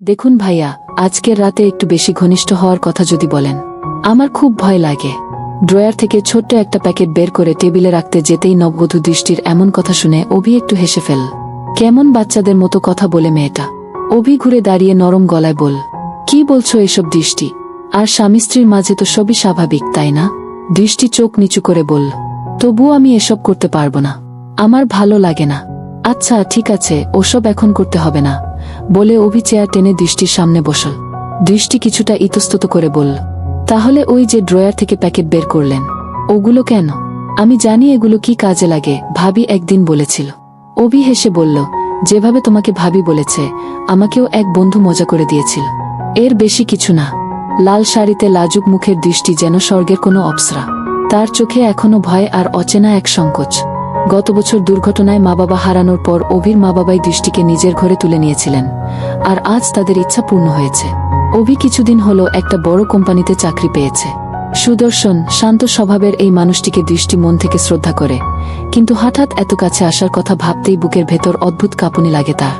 দেখুন ভাইয়া, আজকের রাতে একটু বেশি ঘনিষ্ঠ হওয়ার কথা যদি বলেন। আমার খুব ভয় লাগে। ড্রয়ার থেকে ছোট্ট একটা প্যাকেট বের করে টেবিলে রাখতে যেতেই নববধূ দৃষ্টির এমন কথা শুনে অভি একটু হেসে ফেল। কেমন বাচ্চাদের মতো কথা বলে মেয়েটা। অভি ঘুরে দাঁড়িয়ে নরম গলায় বল, কি বলছো এসব দৃষ্টি? আর স্বামী স্ত্রীর মাঝে তো সবই স্বাভাবিক, তাই না? দৃষ্টি চোখ নিচু করে বলল, তবুও আমি এসব করতে পারবো না। আমার ভালো লাগে না। আচ্ছা ঠিক আছে, ওসব এখন করতে হবে না বলে অভি চেয়ার টেনে দৃষ্টির সামনে বসল। দৃষ্টি কিছুটা ইতস্তত করে বলল, তাহলে ওই যে ড্রয়ার থেকে প্যাকেট বের করলেন, ওগুলো কেন? আমি জানি এগুলো কি কাজে লাগে, ভাবি একদিন বলেছিল। অভি হেসে বলল, যেভাবে তোমাকে ভাবি বলেছে, আমাকেও এক বন্ধু মজা করে দিয়েছিল। এর বেশি কিছু না। লাল শাড়িতে লাজুক মুখের দৃষ্টি যেন স্বর্গের কোনো অপ্সরা। তার চোখে এখনো ভয় আর অচেনা এক সংকোচ। গত বছর দুর্ঘটনায় মা বাবা হারানোর পর অভির মা বাবাই দৃষ্টিকে নিজের ঘরে তুলে নিয়েছিলেন, আর আজ তাদের ইচ্ছা পূর্ণ হয়েছে। অভি কিছুদিন হলো একটা বড় কোম্পানিতে চাকরি পেয়েছে। সুদর্শন, শান্ত স্বভাবের এই মানুষটিকে দৃষ্টি মন থেকে শ্রদ্ধা করে, কিন্তু হঠাৎ এত কাছে আসার কথা ভাবতেই বুকের ভেতর অদ্ভুত কাঁপুনি লাগে তার।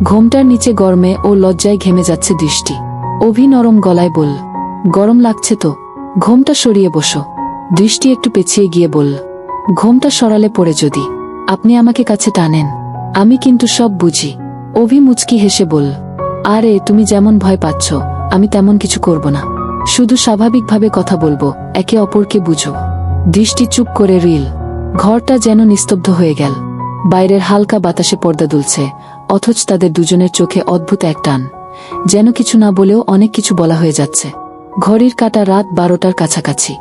ঘোমটার নিচে গরমে ও লজ্জায় ঘেমে যাচ্ছে দৃষ্টি। অভি নরম গলায় বলল, গরম লাগছে তো, ঘোমটা সরিয়ে বসো। দৃষ্টি একটু পেছিয়ে গিয়ে বলল, ঘোমটা সরালে পড়ে যদি আপনি আমাকে কাছে টানেন? আমি কিন্তু সব বুঝি। অভি মুচকি হেসে বলল, আরে তুমি যেমন ভয় পাচ্ছ, আমি তেমন কিছু করব না। শুধু স্বাভাবিকভাবে কথা বলবো, একে অপরকে বুঝো। দৃষ্টি চুপ করে রিল। ঘরটা যেন নিস্তব্ধ হয়ে গেল। বাইরের হালকা বাতাসে পর্দা দুলছে, অথচ তাদের দুজনের চোখে অদ্ভুত এক টান, যেন কিছু না বলেও অনেক কিছু বলা হয়ে যাচ্ছে। ঘড়ির কাঁটা রাত 12টার কাছাকাছি।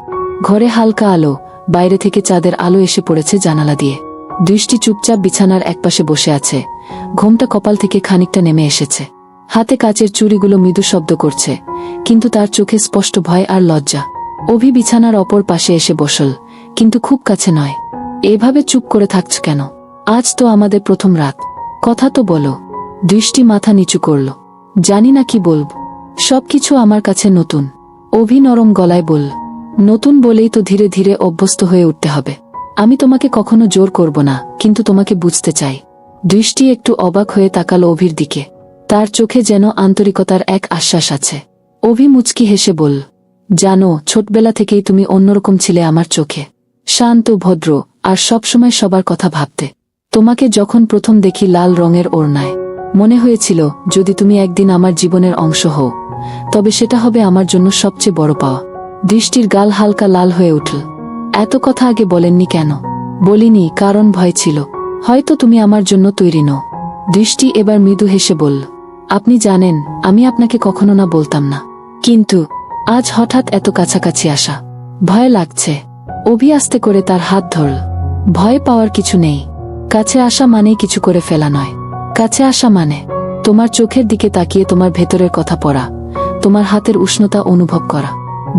ঘরে হালকা আলো, বাইরে থেকে চাঁদের আলো এসে পড়েছে জানালা দিয়ে। দৃষ্টি চুপচাপ বিছানার একপাশে বসে আছে। ঘোমটা কপাল থেকে খানিকটা নেমে এসেছে। হাতে কাচের চুড়িগুলো মৃদু শব্দ করছে, কিন্তু তার চোখে স্পষ্ট ভয় আর লজ্জা। অভি বিছানার অপর পাশে এসে বসল, কিন্তু খুব কাছে নয়। এভাবে চুপ করে থাকছ কেন? আজ তো আমাদের প্রথম রাত, কথা তো বলো। দৃষ্টি মাথা নিচু করল, জানি না কি বলব। সবকিছু আমার কাছে নতুন। অভি নরম গলায় বলল, নতুন বলেই তো ধীরে ধীরে অভ্যস্ত হয়ে উঠতে হবে। আমি তোমাকে কখনো জোর করব না, কিন্তু তোমাকে বুঝতে চাই। দৃষ্টি একটু অবাক হয়ে তাকালো অভির দিকে। তার চোখে যেন আন্তরিকতার এক আশ্বাস আছে। অভি মুচকি হেসে বলল, জানো, ছোটবেলা থেকেই তুমি অন্যরকম ছিলে আমার চোখে। শান্ত, ভদ্র, আর সবসময় সবার কথা ভাবতে। তোমাকে যখন প্রথম দেখি লাল রঙের ওড়নায়, মনে হয়েছিল যদি তুমি একদিন আমার জীবনের অংশ হও, তবে সেটা হবে আমার জন্য সবচেয়ে বড় পাওয়া। দৃষ্টির গাল হালকা লাল হয়ে উঠল। এত কথা আগে বলেননি কেন? বলিনি, কারণ ভয় ছিল। হয়তো তুমি আমার জন্য তৈরি নও। দৃষ্টি এবার মৃদু হেসে বলল, আপনি জানেন, আমি আপনাকে কখনো না বলতাম না, কিন্তু আজ হঠাৎ এত কাছাকাছি আসা, ভয় লাগছে। অভি আস্তে করে তার হাত ধরল। ভয় পাওয়ার কিছু নেই। কাছে আসা মানেই কিছু করে ফেলা নয়। কাছে আসা মানে তোমার চোখের দিকে তাকিয়ে তোমার ভেতরের কথা পড়া, তোমার হাতের উষ্ণতা অনুভব করা।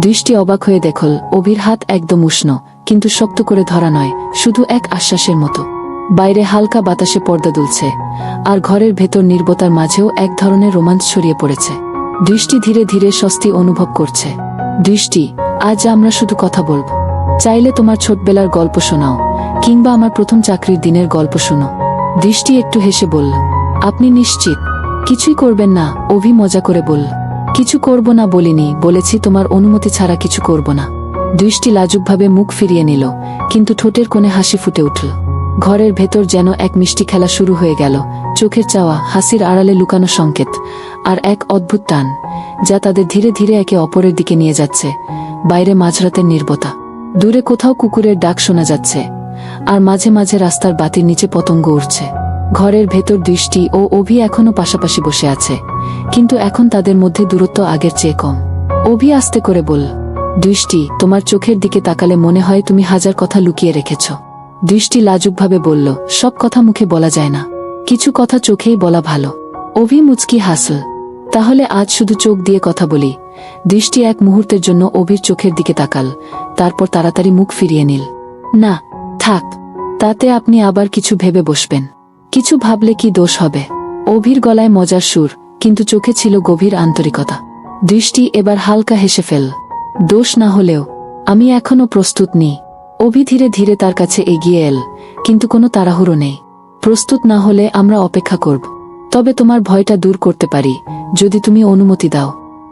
দৃষ্টি অবাক হয়ে দেখল, অভির হাত একদম উষ্ণ, কিন্তু শক্ত করে ধরা নয়, শুধু এক আশ্বাসের মতো। বাইরে হালকা বাতাসে পর্দা দুলছে, আর ঘরের ভেতর নীরবতার মাঝেও এক ধরনের রোমাঞ্চ ছড়িয়ে পড়েছে। দৃষ্টি ধীরে ধীরে স্বস্তি অনুভব করছে। দৃষ্টি, আজ আমরা শুধু কথা বলবো। চাইলে তোমার ছোটবেলার গল্প শোনাও, কিংবা আমার প্রথম চাকরির দিনের গল্প শোনো। দৃষ্টি একটু হেসে বলল, আপনি নিশ্চিত কিছুই করবেন না? অভি মজা করে বলল, কিছু করব না বলিনি, বলেছি তোমার অনুমতি ছাড়া কিছু করব না। দৃষ্টি লাজুকভাবে মুখ ফিরিয়ে নিল, কিন্তু ঠোঁটের কোণে হাসি ফুটে উঠল। ঘরের ভেতর যেন এক মিষ্টি খেলা শুরু হয়ে গেল। চোখের চাওয়া, হাসির আড়ালে লুকানো সংকেত, আর এক অদ্ভুত টান, যা তাদের ধীরে ধীরে একে অপরের দিকে নিয়ে যাচ্ছে। বাইরে মাঝরাতের নীরবতা। দূরে কোথাও কুকুরের ডাক শোনা যাচ্ছে, আর মাঝে মাঝে রাস্তার বাতির নিচে পতঙ্গ উড়ছে। ঘরের ভেতর দৃষ্টি ও অভি এখনো পাশাপাশি বসে আছে, কিন্তু এখন তাদের মধ্যে দূরত্ব আগের চেয়ে কম। অভি আস্তে করে বলল, দৃষ্টি, তোমার চোখের দিকে তাকালে মনে হয় তুমি হাজার কথা লুকিয়ে রেখেছ। দৃষ্টি লাজুকভাবে বলল, সব কথা মুখে বলা যায় না, কিছু কথা চোখেই বলা ভালো। অভি মুচকি হাসল, তাহলে আজ শুধু চোখ দিয়ে কথা বলি। দৃষ্টি এক মুহূর্তের জন্য অভির চোখের দিকে তাকাল, তারপর তাড়াতাড়ি মুখ ফিরিয়ে নিল। না, থাক, তাতে আপনি আবার কিছু ভেবে বসবেন। কিছু ভাবলে কি দোষ হবে? অভির গলায় মজার সুর, কিন্তু চোখে ছিল গভীর আন্তরিকতা। দৃষ্টি এবার হালকা হেসে ফেল, দোষ না হলেও আমি এখনো প্রস্তুত নেই। অভি ধীরে ধীরে তার কাছে এগিয়ে এল, কিন্তু কোনো তাড়াহুড়ো নেই। প্রস্তুত না হলে আমরা অপেক্ষা করব, তবে তোমার ভয়টা দূর করতে পারি যদি তুমি অনুমতি দাও।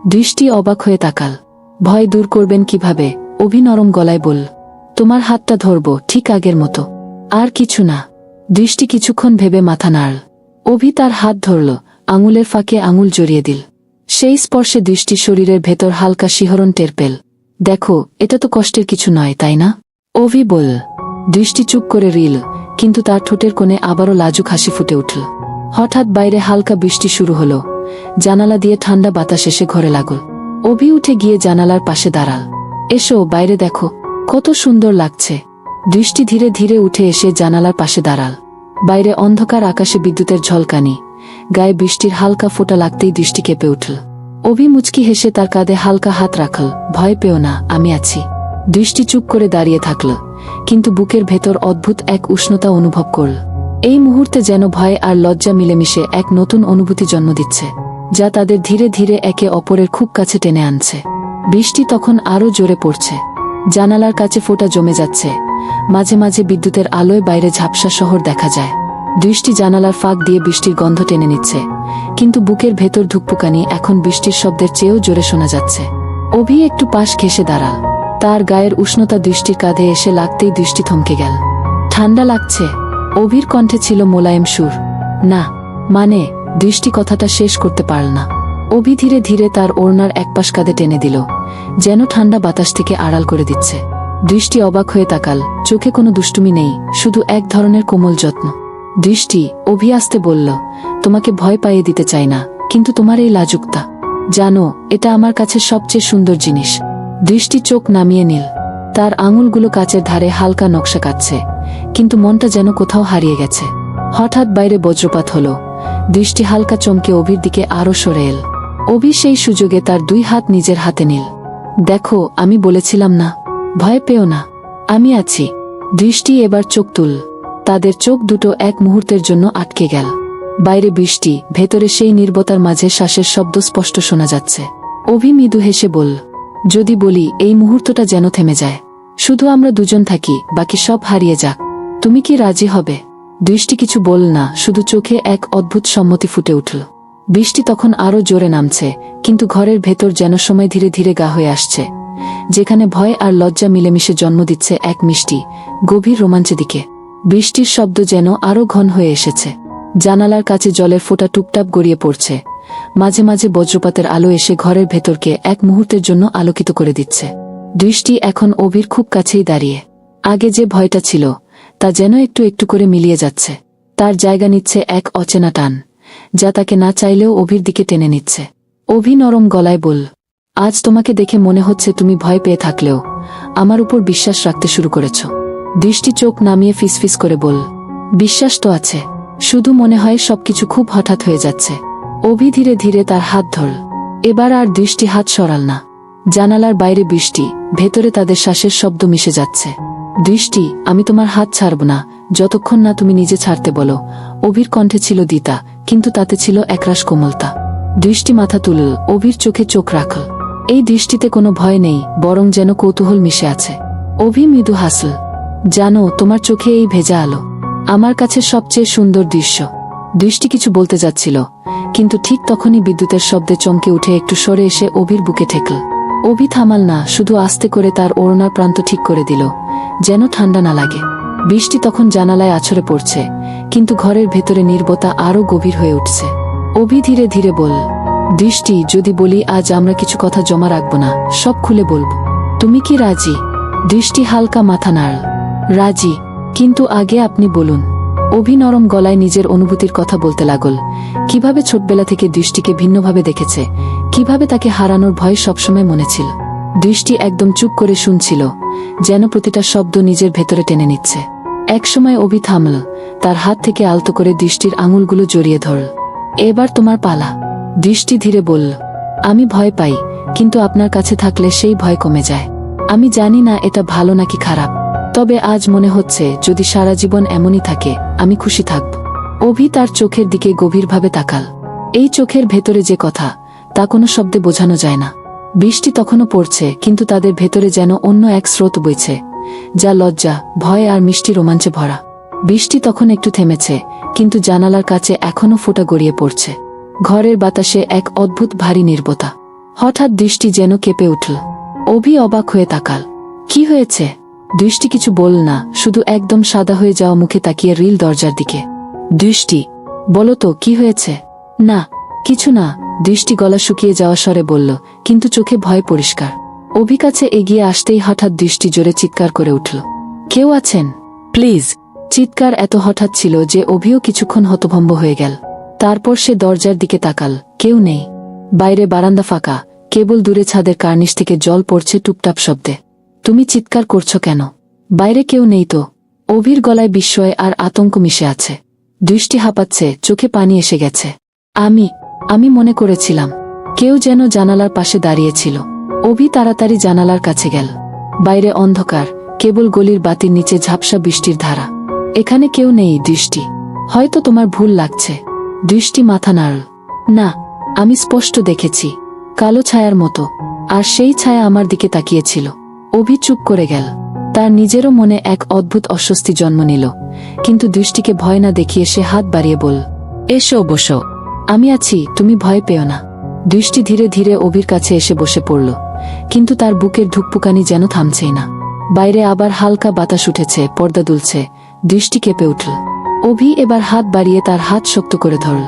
দৃষ্টি অবাক হয়ে তাকাল। ভয় দূর করবেন কিভাবে? অভি নরম গলায় বলল, তোমার হাতটা ধরব, ঠিক আগের মতো, আর কিছু না। দৃষ্টি কিছুক্ষণ ভেবে মাথা নাড়ল। অভি তার হাত ধরল, আঙুলের ফাঁকে আঙুল জড়িয়ে দিল। সেই স্পর্শে দৃষ্টি শরীরের ভেতর হালকা শিহরণ টের পেল। দেখো, এটা তো কষ্টের কিছু নয়, তাই না? অভি বলল। দৃষ্টি চুপ করে রইল, কিন্তু তার ঠোঁটের কোণে আবারও লাজুক হাসি ফুটে উঠল। হঠাৎ বাইরে হালকা বৃষ্টি শুরু হলো। জানালা দিয়ে ঠান্ডা বাতাস এসে ঘরে লাগল। অভি উঠে গিয়ে জানালার পাশে দাঁড়াল। এসো, বাইরে দেখো, কত সুন্দর লাগছে। দৃষ্টি ধীরে ধীরে উঠে এসে জানালার পাশে দাঁড়াল। বাইরে অন্ধকার, আকাশে বিদ্যুতের ঝলকানি, গায়ে বৃষ্টির হালকা ফোঁটা লাগতেই দৃষ্টি কেঁপে উঠল। অভি মুচকি হেসে তার কাঁধে হালকা হাত রাখল। ভয় পেও না, আমি আছি। দৃষ্টি চুপ করে দাঁড়িয়ে থাকল, কিন্তু বুকের ভেতর অদ্ভুত এক উষ্ণতা অনুভব করল। এই মুহূর্তে যেন ভয় আর লজ্জা মিলেমিশে এক নতুন অনুভূতি জন্ম দিচ্ছে, যা তাদের ধীরে ধীরে একে অপরের খুব কাছে টেনে আনছে। বৃষ্টি তখন আরও জোরে পড়ছে। জানালার কাছে ফোঁটা জমে যাচ্ছে। মাঝে মাঝে বিদ্যুতের আলোয় বাইরে ঝাপসা শহর দেখা যায়। দৃষ্টি জানালার ফাঁক দিয়ে বৃষ্টির গন্ধ টেনে নিচ্ছে, কিন্তু বুকের ভেতর ধুকপুকানি এখন বৃষ্টির শব্দের চেয়েও জোরে শোনা যাচ্ছে। অভি একটু পাশ ঘেঁষে দাঁড়াল। তার গায়ের উষ্ণতা দৃষ্টির কাঁধে এসে লাগতেই দৃষ্টি থমকে গেল। ঠান্ডা লাগছে? অভির কণ্ঠে ছিল মোলায়েম সুর। না, মানে, দৃষ্টি কথাটা শেষ করতে পারল না। অভি ধীরে ধীরে তার ওড়নার একপাশ কাঁধে টেনে দিল, যেন ঠান্ডা বাতাস থেকে আড়াল করে দিচ্ছে। দৃষ্টি অবাক হয়ে তাকাল। চোখে কোনো দুষ্টুমি নেই, শুধু এক ধরনের কোমল যত্ন। দৃষ্টি, অভি আসতে বলল, তোমাকে ভয় পাইয়ে দিতে চাই না, কিন্তু তোমার এই লাজুকতা, জানো, এটা আমার কাছে সবচেয়ে সুন্দর জিনিস। দৃষ্টি চোখ নামিয়ে নিল। তার আঙুলগুলো কাচের ধারে হালকা নকশা কাটছে, কিন্তু মনটা যেন কোথাও হারিয়ে গেছে। হঠাৎ বাইরে বজ্রপাত হলো। দৃষ্টি হালকা চমকে অভির দিকে আরো সরে এল। অভি সেই সুযোগে তার দুই হাত নিজের হাতে নিল। দেখো, আমি বলেছিলাম না, ভয় পেও না, আমি আছি। দৃষ্টি এবার চোখ তুল। তাদের চোখ দুটো এক মুহূর্তের জন্য আটকে গেল। বাইরে বৃষ্টি, ভেতরে সেই নীরবতার মাঝে শ্বাসের শব্দ স্পষ্ট শোনা যাচ্ছে। অভি মৃদু হেসে বলল, যদি বলি এই মুহূর্তটা যেন থেমে যায়, শুধু আমরা দুজন থাকি, বাকি সব হারিয়ে যাক, তুমি কি রাজি হবে? দৃষ্টি কিছু বলল না, শুধু চোখে এক অদ্ভুত সম্মতি ফুটে উঠল। বৃষ্টি তখন আরো জোরে নামছে, কিন্তু ঘরের ভেতর যেন সময় ধীরে ধীরে গা হয়ে আসছে, যেখানে ভয় আর লজ্জা মিলেমিশে জন্ম দিচ্ছে এক মিষ্টি, গভীর রোমাঞ্চের দিকে। বৃষ্টির শব্দ যেন আরো ঘন হয়ে এসেছে। জানালার কাছে জলের ফোঁটা টুপটাপ গড়িয়ে পড়ছে। মাঝে মাঝে বজ্রপাতের আলো এসে ঘরের ভেতরকে এক মুহূর্তের জন্য আলোকিত করে দিচ্ছে। দৃষ্টি এখন অভির খুব কাছেই দাঁড়িয়ে। আগে যে ভয়টা ছিল, তা যেন একটু একটু করে মিলিয়ে যাচ্ছে। তার জায়গা নিচ্ছে এক অচেনা টান, যা তাকে না চাইলেও অভির দিকে টেনে নিচ্ছে। অভি নরম গলায় বলল, আজ তোমাকে দেখে মনে হচ্ছে তুমি ভয় পেয়ে থাকলেও আমার উপর বিশ্বাস রাখতে শুরু করেছ। দৃষ্টি চোখ নামিয়ে ফিসফিস করে বলল, বিশ্বাস তো আছে, শুধু মনে হয় সবকিছু খুব হঠাৎ হয়ে যাচ্ছে। অভি ধীরে ধীরে তার হাত ধরল। এবার আর দৃষ্টি হাত সরাল না। জানালার বাইরে বৃষ্টি, ভেতরে তাদের শ্বাসের শব্দ মিশে যাচ্ছে। দৃষ্টি, আমি তোমার হাত ছাড়ব না, যতক্ষণ না তুমি নিজে ছাড়তে বলো। অভির কণ্ঠে ছিল দ্বিধা, কিন্তু তাতে ছিল একরাশ কোমলতা। দৃষ্টি মাথা তুলল, অভির চোখে চোখ রাখল। এই দৃষ্টিতে কোনো ভয় নেই, বরং যেন কৌতূহল মিশে আছে। অভি মৃদু হাসল। জানো, তোমার চোখে এই ভেজা আলো আমার কাছে সবচেয়ে সুন্দর দৃশ্য। দৃষ্টি কিছু বলতে যাচ্ছিল, কিন্তু ঠিক তখনই বিদ্যুতের শব্দে চমকে উঠে একটু সরে এসে অভির বুকে ঠেকল। অভি থামাল না, শুধু আস্তে করে তার ওড়নার প্রান্ত ঠিক করে দিল, যেন ঠান্ডা না লাগে। বৃষ্টি তখন জানালায় আছড়ে পড়ছে, কিন্তু ঘরের ভেতরে নীরবতা আরো গভীর হয়ে উঠছে। অভি ধীরে ধীরে বলল, দৃষ্টি, যদি বলি আজ আমরা কিছু কথা জমা রাখব না, সব খুলে বলবো, তুমি কি রাজি? দৃষ্টি হালকা মাথা নাড়ল। রাজি, কিন্তু আগে আপনি বলুন। অভি নরম গলায় নিজের অনুভূতির কথা বলতে লাগল। কিভাবে ছোটবেলা থেকে দৃষ্টিকে ভিন্নভাবে দেখেছে, কিভাবে তাকে হারানোর ভয় সবসময় মনে ছিল। দৃষ্টি একদম চুপ করে শুনছিল, যেন প্রতিটা শব্দ নিজের ভেতরে টেনে নিচ্ছে। একসময় অভি থামল, তার হাত থেকে আলতো করে দৃষ্টির আঙুলগুলো জড়িয়ে ধরল। এবার তোমার পালা। দৃষ্টি ধীরে বলল, আমি ভয় পাই, কিন্তু আপনার কাছে থাকলে সেই ভয় কমে যায়। আমি জানি না এটা ভালো নাকি খারাপ, তবে আজ মনে হচ্ছে যদি সারা জীবন এমনই থাকে, আমি খুশি থাকব। অভি তার চোখের দিকে গভীরভাবে তাকাল। এই চোখের ভেতরে যে কথা, তা কোনো শব্দে বোঝানো যায় না। বৃষ্টি তখনও পড়ছে, কিন্তু তাদের ভেতরে যেন অন্য এক স্রোত বইছে, যা লজ্জা, ভয় আর মিষ্টি রোমাঞ্চে ভরা। বৃষ্টি তখন একটু থেমেছে, কিন্তু জানালার কাছে এখনো ফোঁটা গড়িয়ে পড়ছে। ঘরের বাতাসে এক অদ্ভুত ভারী নীরবতা। হঠাৎ দৃষ্টি যেন কেঁপে উঠল। অভি অবাক হয়ে তাকাল। কি হয়েছে? দৃষ্টি কিছু বলল না, শুধু একদম সাদা হয়ে যাওয়া মুখে তাকিয়ে রিল দরজার দিকে। দৃষ্টি, বলো তো কি হয়েছে? না, কিছু না, দৃষ্টি গলা শুকিয়ে যাওয়া স্বরে বলল, কিন্তু চোখে ভয় পরিষ্কার। অভি কাছে এগিয়ে আসতেই হঠাৎ দৃষ্টি জোরে চিৎকার করে উঠল। কেউ আছেন? প্লিজ। চিৎকার এত হঠাৎ ছিল যে অভিও কিছুক্ষণ হতভম্ব হয়ে গেল। তারপর সে দরজার দিকে তাকাল। কেউ নেই। বাইরে বারান্দা ফাঁকা, কেবল দূরে ছাদের কার্নিশ থেকে জল পড়ছে টুপটাপ শব্দে। তুমি চিৎকার করছো কেন? বাইরে কেউ নেই তো। অভির গলায় বিস্ময় আর আতঙ্ক মিশে আছে। দৃষ্টি হাঁপাচ্ছে, চোখে পানি এসে গেছে। আমি মনে করেছিলাম কেউ যেন জানালার পাশে দাঁড়িয়েছিল। অভি তাড়াতাড়ি জানালার কাছে গেল। বাইরে অন্ধকার, কেবল গলির বাতির নিচে ঝাপসা বৃষ্টির ধারা। এখানে কেউ নেই দৃষ্টি। হয়তো তোমার ভুল লাগছে। দৃষ্টি মাথা নাড়ল। না, আমি স্পষ্ট দেখেছি, কালো ছায়ার মতো, আর সেই ছায়া আমার দিকে তাকিয়েছিল। অভি চুপ করে গেল। তার নিজেরও মনে এক অদ্ভুত অস্বস্তি জন্ম নিল, কিন্তু দৃষ্টিকে ভয় না দেখিয়ে সে হাত বাড়িয়ে বলল, এসো বসো, আমি আছি, তুমি ভয় পেও না। দৃষ্টি ধীরে ধীরে অভির কাছে এসে বসে পড়ল, কিন্তু তার বুকের ধুকপুকানি যেন থামছেই না। বাইরে আবার হালকা বাতাস উঠেছে, পর্দা দুলছে। দৃষ্টি কেঁপে উঠল। অভি এবার হাত বাড়িয়ে তার হাত শক্ত করে ধরল।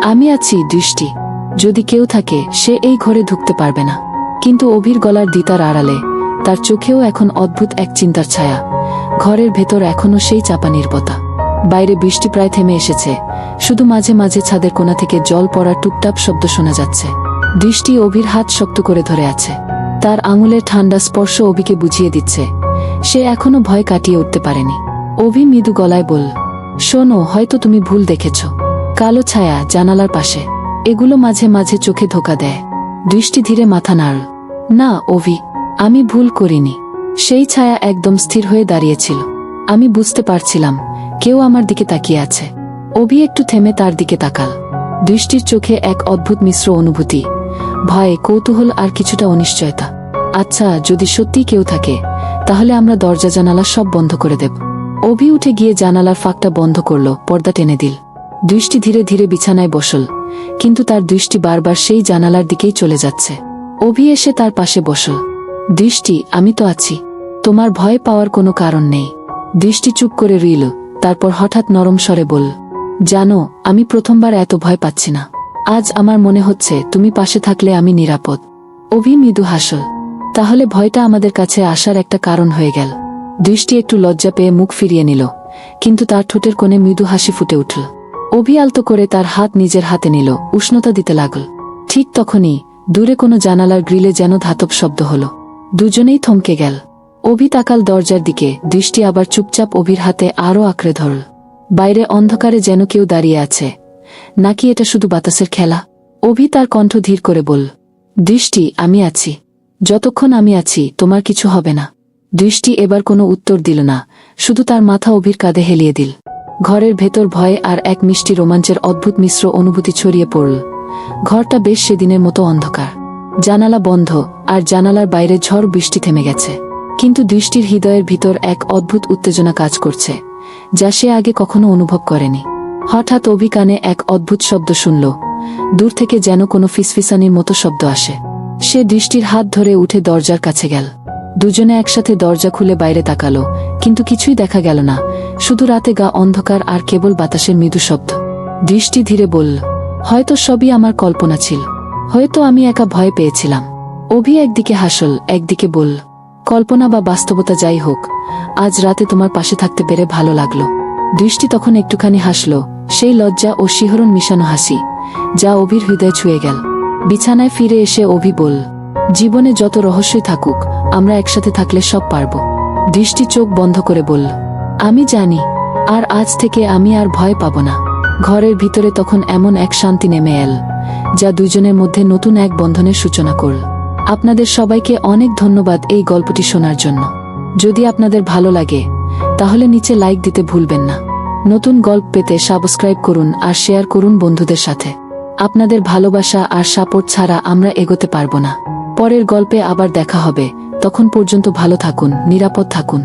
আমি আছি দৃষ্টি, যদি কেউ থাকে সে এই ঘরে ঢুকতে পারবে না। কিন্তু অভির গলার দ্বিতার আড়ালে তার চোখেও এখন অদ্ভুত এক চিন্তার ছায়া। ঘরের ভেতর এখনো সেই চাপা নীরবতা। বাইরে বৃষ্টি প্রায় থেমে এসেছে, শুধু মাঝে মাঝে ছাদের কোণা থেকে জল পড়ার টুপটাপ শব্দ শোনা যাচ্ছে। দৃষ্টি অভির হাত শক্ত করে ধরে আছে। তার আঙুলের ঠান্ডা স্পর্শ অভিকে বুঝিয়ে দিচ্ছে সে এখনো ভয় কাটিয়ে উঠতে পারেনি। অভি মৃদু গলায় বলল, শোনো, হয়তো তুমি ভুল দেখেছ। কালো ছায়া জানালার পাশে, এগুলো মাঝে মাঝে চোখে ধোকা দেয়। দৃষ্টি ধীরে মাথা নাড়ল। না অভি, আমি ভুল করিনি। সেই ছায়া একদম স্থির হয়ে দাঁড়িয়েছিল। আমি বুঝতে পারছিলাম কেউ আমার দিকে তাকিয়ে আছে। অভি একটু থেমে তার দিকে তাকাল। দৃষ্টির চোখে এক অদ্ভুত মিশ্র অনুভূতি, ভয়, কৌতূহল আর কিছুটা অনিশ্চয়তা। আচ্ছা, যদি সত্যি কেউ থাকে, তাহলে আমরা দরজা জানালা সব বন্ধ করে দেব। অভি উঠে গিয়ে জানালার ফাঁকটা বন্ধ করল, পর্দা টেনে দিল। দৃষ্টি ধীরে ধীরে বিছানায় বসল, কিন্তু তার দৃষ্টি বারবার সেই জানালার দিকেই চলে যাচ্ছে। অভি এসে তার পাশে বসল। দৃষ্টি, আমি তো আছি, তোমার ভয় পাওয়ার কোনো কারণ নেই। দৃষ্টি চুপ করে রইল, তারপর হঠাৎ নরম স্বরে বলল, জানো, আমি প্রথমবার এত ভয় পাচ্ছি না। আজ আমার মনে হচ্ছে তুমি পাশে থাকলে আমি নিরাপদ। অভি মৃদু হাসল। তাহলে ভয়টা আমাদের কাছে আসার একটা কারণ হয়ে গেল। দৃষ্টি একটু লজ্জা পেয়ে মুখ ফিরিয়ে নিল, কিন্তু তার ঠোঁটের কোণে মৃদু হাসি ফুটে উঠল। অভি আলতো করে তার হাত নিজের হাতে নিল, উষ্ণতা দিতে লাগল। ঠিক তখনই দূরে কোনো জানালার গ্রিলে যেন ধাতব শব্দ হলো। দুজনেই থমকে গেল। অভি তাকাল দরজার দিকে, দৃষ্টি আবার চুপচাপ অভির হাতে আরও আঁকড়ে ধরল। বাইরে অন্ধকারে যেন কেউ দাঁড়িয়ে আছে, নাকি এটা শুধু বাতাসের খেলা? অভি তার কণ্ঠ ধীর করে বলল, দৃষ্টি, আমি আছি। যতক্ষণ আমি আছি তোমার কিছু হবে না। দৃষ্টি এবার কোনো উত্তর দিল না, শুধু তার মাথা অভির কাঁধে হেলিয়ে দিল। ঘরের ভেতর ভয় আর এক মিষ্টি রোমাঞ্চের অদ্ভুত মিশ্র অনুভূতি ছড়িয়ে পড়ল। ঘরটা বেশ সেদিনের মতো অন্ধকার, জানালা বন্ধ, আর জানালার বাইরে ঝড় বৃষ্টি থেমে গেছে। কিন্তু দৃষ্টির হৃদয়ের ভিতর এক অদ্ভুত উত্তেজনা কাজ করছে, যা সে আগে কখনো অনুভব করেনি। হঠাৎ অভি কানে এক অদ্ভুত শব্দ শুনল। দূর থেকে যেন কোনো ফিসফিসানির মতো শব্দ আসে। সে দৃষ্টির হাত ধরে উঠে দরজার কাছে গেল। দুজনে একসাথে দরজা খুলে বাইরে তাকালো, কিন্তু কিছুই দেখা গেল না, শুধু রাতে গা অন্ধকার আর কেবল বাতাসের মৃদু শব্দ। দৃষ্টি ধীরে বলল, হয়তো সবই আমার কল্পনা ছিল, হয়তো আমি একা ভয় পেয়েছিলাম। অভি একদিকে হাসল, একদিকে বলল, কল্পনা বা বাস্তবতা যাই হোক, আজ রাতে তোমার পাশে থাকতে পেরে ভালো লাগলো। দৃষ্টি তখন একটুখানি হাসল, সেই লজ্জা ও শিহরণ মিশানো হাসি, যা অভির হৃদয়ে ছুঁয়ে গেল। বিছানায় ফিরে এসে অভি বলল, জীবনে যত রহস্যই থাকুক, আমরা একসাথে থাকলে সব পারব। দৃষ্টি চোখ বন্ধ করে বলল, আমি জানি, আর আজ থেকে আমি আর ভয় পাব না। ঘরের ভিতরে তখন এমন এক শান্তি নেমে এল, যা দুজনের মধ্যে নতুন এক বন্ধনের সূচনা করল। আপনাদের সবাইকে অনেক ধন্যবাদ এই গল্পটি শোনার জন্য। যদি আপনাদের ভালো লাগে, তাহলে নিচে লাইক দিতে ভুলবেন না। নতুন গল্প পেতে সাবস্ক্রাইব করুন আর শেয়ার করুন বন্ধুদের সাথে। আপনাদের ভালোবাসা আর সাপোর্ট ছাড়া আমরা এগোতে পারব না। পরের গল্পে আবার দেখা হবে, তখন পর্যন্ত ভালো থাকুন, নিরাপদ থাকুন।